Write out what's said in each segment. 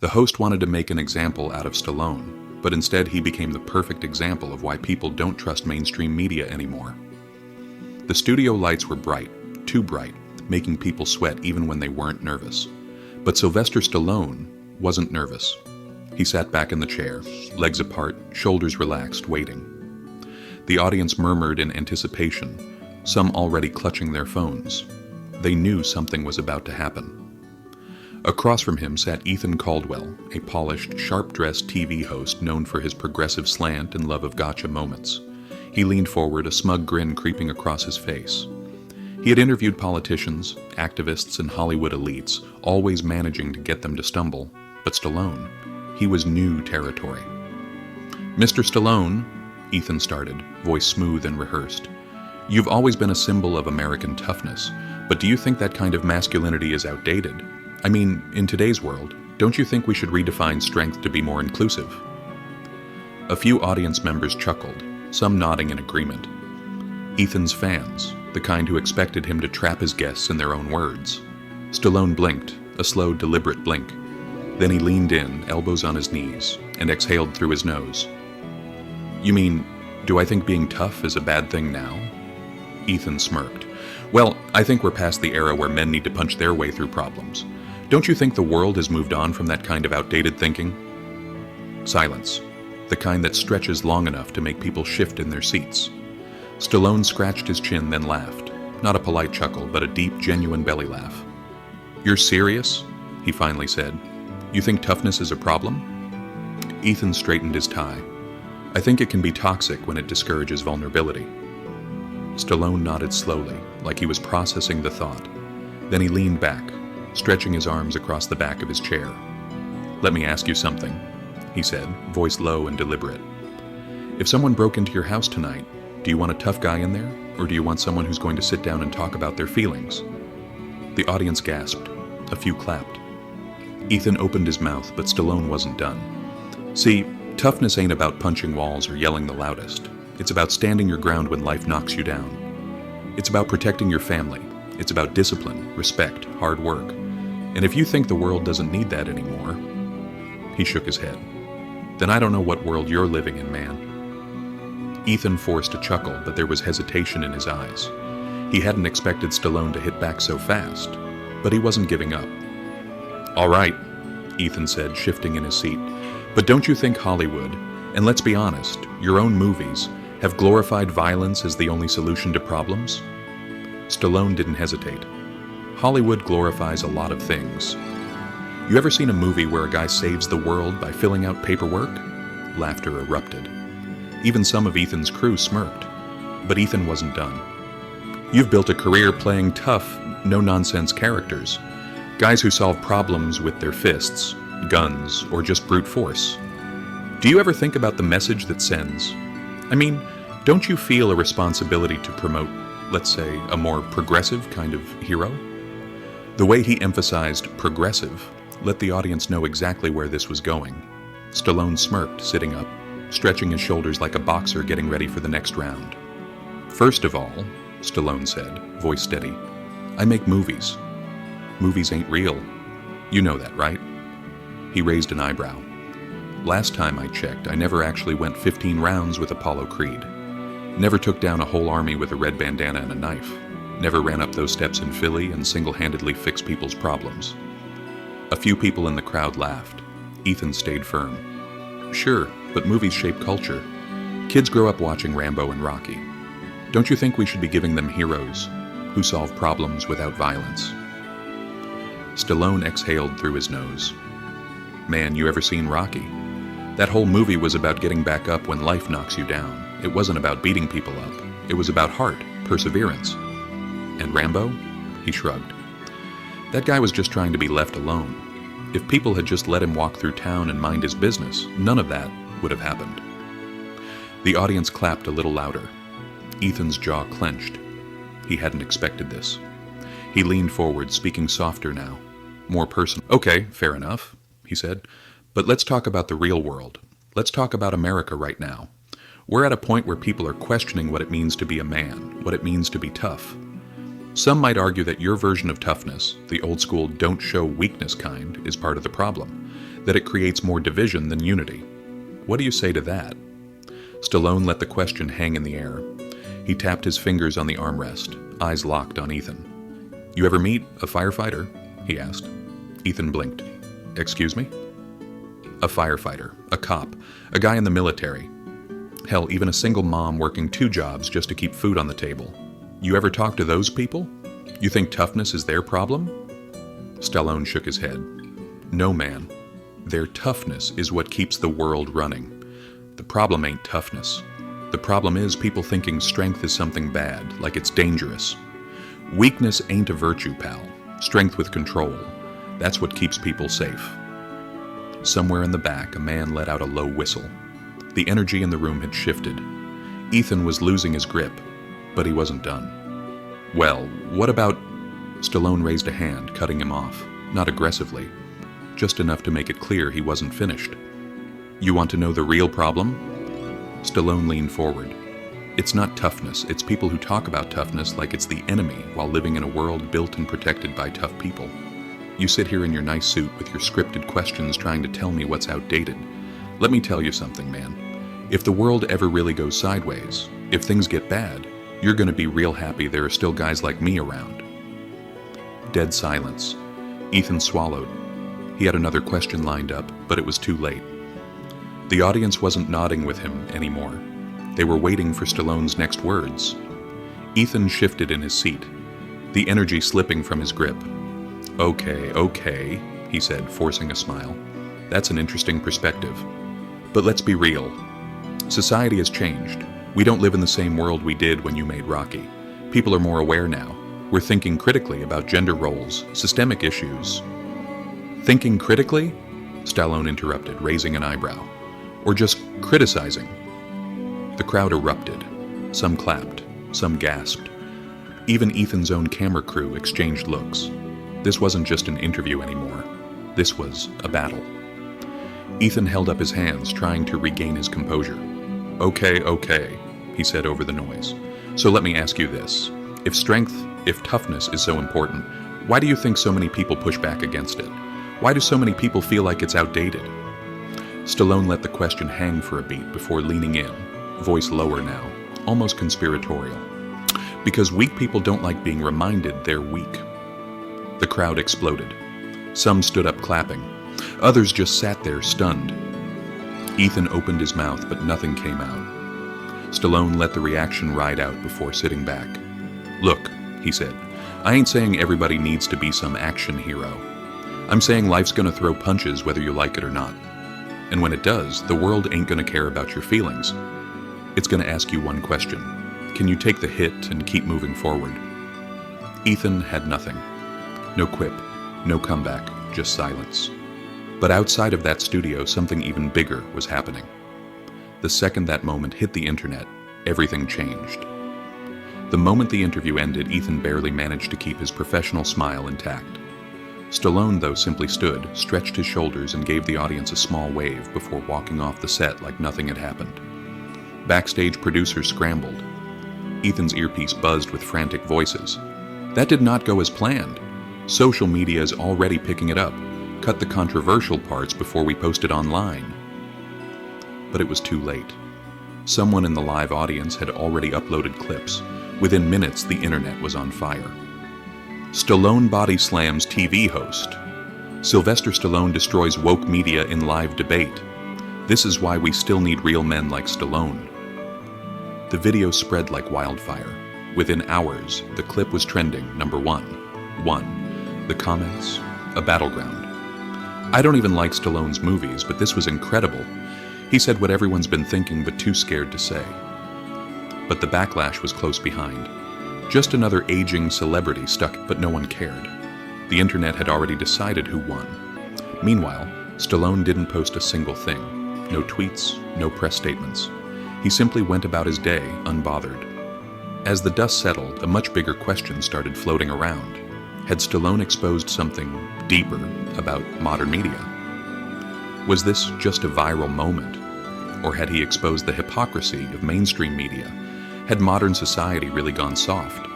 The host wanted to make an example out of Stallone, but instead he became the perfect example of why people don't trust mainstream media anymore. The studio lights were bright, too bright, making people sweat even when they weren't nervous. But Sylvester Stallone wasn't nervous. He sat back in the chair, legs apart, shoulders relaxed, waiting. The audience murmured in anticipation, some already clutching their phones. They knew something was about to happen. Across from him sat Ethan Caldwell, a polished, sharp-dressed TV host known for his progressive slant and love of gotcha moments. He leaned forward, a smug grin creeping across his face. He had interviewed politicians, activists, and Hollywood elites, always managing to get them to stumble. But Stallone, he was new territory. "Mr. Stallone," Ethan started, voice smooth and rehearsed, "you've always been a symbol of American toughness, but do you think that kind of masculinity is outdated? I mean, in today's world, don't you think we should redefine strength to be more inclusive?" A few audience members chuckled, some nodding in agreement. Ethan's fans, the kind who expected him to trap his guests in their own words. Stallone blinked, a slow, deliberate blink. Then he leaned in, elbows on his knees, and exhaled through his nose. "You mean, do I think being tough is a bad thing now?" Ethan smirked. "Well, I think we're past the era where men need to punch their way through problems. Don't you think the world has moved on from that kind of outdated thinking?" Silence, the kind that stretches long enough to make people shift in their seats. Stallone scratched his chin, then laughed. Not a polite chuckle, but a deep, genuine belly laugh. "You're serious?" he finally said. "You think toughness is a problem?" Ethan straightened his tie. "I think it can be toxic when it discourages vulnerability." Stallone nodded slowly, like he was processing the thought. Then he leaned back, stretching his arms across the back of his chair. "Let me ask you something," he said, voice low and deliberate. "If someone broke into your house tonight, do you want a tough guy in there, or do you want someone who's going to sit down and talk about their feelings?" The audience gasped. A few clapped. Ethan opened his mouth, but Stallone wasn't done. "See, toughness ain't about punching walls or yelling the loudest. It's about standing your ground when life knocks you down. It's about protecting your family. It's about discipline, respect, hard work. And if you think the world doesn't need that anymore..." He shook his head. "Then I don't know what world you're living in, man." Ethan forced a chuckle, but there was hesitation in his eyes. He hadn't expected Stallone to hit back so fast, but he wasn't giving up. "All right," Ethan said, shifting in his seat, "but don't you think Hollywood, and let's be honest, your own movies, have glorified violence as the only solution to problems?" Stallone didn't hesitate. "Hollywood glorifies a lot of things. You ever seen a movie where a guy saves the world by filling out paperwork?" Laughter erupted. Even some of Ethan's crew smirked. But Ethan wasn't done. "You've built a career playing tough, no-nonsense characters. Guys who solve problems with their fists, guns, or just brute force. Do you ever think about the message that sends? I mean, don't you feel a responsibility to promote, let's say, a more progressive kind of hero?" The way he emphasized progressive let the audience know exactly where this was going. Stallone smirked, sitting up, stretching his shoulders like a boxer getting ready for the next round. "First of all," Stallone said, voice steady, "I make movies. Movies ain't real. You know that, right?" He raised an eyebrow. "Last time I checked, I never actually went 15 rounds with Apollo Creed. Never took down a whole army with a red bandana and a knife. Never ran up those steps in Philly and single-handedly fixed people's problems." A few people in the crowd laughed. Ethan stayed firm. "Sure, but movies shape culture. Kids grow up watching Rambo and Rocky. Don't you think we should be giving them heroes who solve problems without violence?" Stallone exhaled through his nose. "Man, you ever seen Rocky? That whole movie was about getting back up when life knocks you down. It wasn't about beating people up. It was about heart, perseverance. And Rambo?" He shrugged. "That guy was just trying to be left alone. If people had just let him walk through town and mind his business, none of that would have happened." The audience clapped a little louder. Ethan's jaw clenched. He hadn't expected this. He leaned forward, speaking softer now, more personal. "Okay, fair enough," he said. "But let's talk about the real world. Let's talk about America right now. We're at a point where people are questioning what it means to be a man, what it means to be tough. Some might argue that your version of toughness, the old school don't show weakness kind, is part of the problem, that it creates more division than unity. What do you say to that? Stallone let the question hang in the air. He tapped his fingers on the armrest, eyes locked on Ethan. "You ever meet a firefighter?" he asked. Ethan blinked. "Excuse me?" "A firefighter, a cop, a guy in the military. Hell, even a single mom working 2 jobs just to keep food on the table. You ever talk to those people? You think toughness is their problem?" Stallone shook his head. "No, man. Their toughness is what keeps the world running. The problem ain't toughness. The problem is people thinking strength is something bad, like it's dangerous. Weakness ain't a virtue, pal. Strength with control. That's what keeps people safe." Somewhere in the back, a man let out a low whistle. The energy in the room had shifted. Ethan was losing his grip, but he wasn't done. "Well, what about—" Stallone raised a hand, cutting him off, not aggressively, just enough to make it clear he wasn't finished. "You want to know the real problem?" Stallone leaned forward. "It's not toughness, it's people who talk about toughness like it's the enemy while living in a world built and protected by tough people. You sit here in your nice suit with your scripted questions trying to tell me what's outdated. Let me tell you something, man. If the world ever really goes sideways, if things get bad, you're gonna be real happy there are still guys like me around." Dead silence. Ethan swallowed. He had another question lined up, but it was too late. The audience wasn't nodding with him anymore. They were waiting for Stallone's next words. Ethan shifted in his seat, the energy slipping from his grip. Okay, he said, forcing a smile. "That's an interesting perspective. But let's be real. Society has changed. We don't live in the same world we did when you made Rocky. People are more aware now. We're thinking critically about gender roles, systemic issues." "Thinking critically?" Stallone interrupted, raising an eyebrow. "Or just criticizing?" The crowd erupted. Some clapped, some gasped. Even Ethan's own camera crew exchanged looks. This wasn't just an interview anymore. This was a battle. Ethan held up his hands, trying to regain his composure. Okay, he said over the noise. "So let me ask you this. If toughness is so important, why do you think so many people push back against it? Why do so many people feel like it's outdated?" Stallone let the question hang for a beat before leaning in, voice lower now, almost conspiratorial. "Because weak people don't like being reminded they're weak." The crowd exploded. Some stood up clapping. Others just sat there stunned. Ethan opened his mouth, but nothing came out. Stallone let the reaction ride out before sitting back. "Look," he said, "I ain't saying everybody needs to be some action hero. I'm saying life's gonna throw punches whether you like it or not. And when it does, the world ain't gonna care about your feelings. It's gonna ask you one question. Can you take the hit and keep moving forward?" Ethan had nothing. No quip, no comeback, just silence. But outside of that studio, something even bigger was happening. The second that moment hit the internet, everything changed. The moment the interview ended, Ethan barely managed to keep his professional smile intact. Stallone, though, simply stood, stretched his shoulders, and gave the audience a small wave before walking off the set like nothing had happened. Backstage producers scrambled. Ethan's earpiece buzzed with frantic voices. That did not go as planned. Social media is already picking it up. Cut the controversial parts before we post it online. But it was too late. Someone in the live audience had already uploaded clips. Within minutes, the internet was on fire. Stallone body slams TV host. Sylvester Stallone destroys woke media in live debate. This is why we still need real men like Stallone. The video spread like wildfire. Within hours, the clip was trending #1. The comments, a battleground. "I don't even like Stallone's movies, but this was incredible. He said what everyone's been thinking but too scared to say." But the backlash was close behind. Just another aging celebrity stuck, but no one cared. The internet had already decided who won. Meanwhile, Stallone didn't post a single thing. No tweets, no press statements. He simply went about his day, unbothered. As the dust settled, a much bigger question started floating around. Had Stallone exposed something deeper about modern media? Was this just a viral moment? Or had he exposed the hypocrisy of mainstream media? Had modern society really gone soft?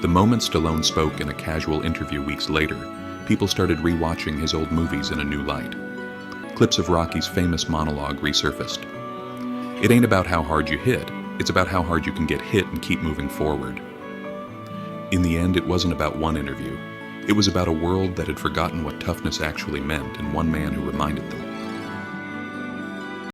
The moment Stallone spoke in a casual interview weeks later, people started rewatching his old movies in a new light. Clips of Rocky's famous monologue resurfaced. It ain't about how hard you hit, it's about how hard you can get hit and keep moving forward. In the end, it wasn't about one interview. It was about a world that had forgotten what toughness actually meant and one man who reminded them.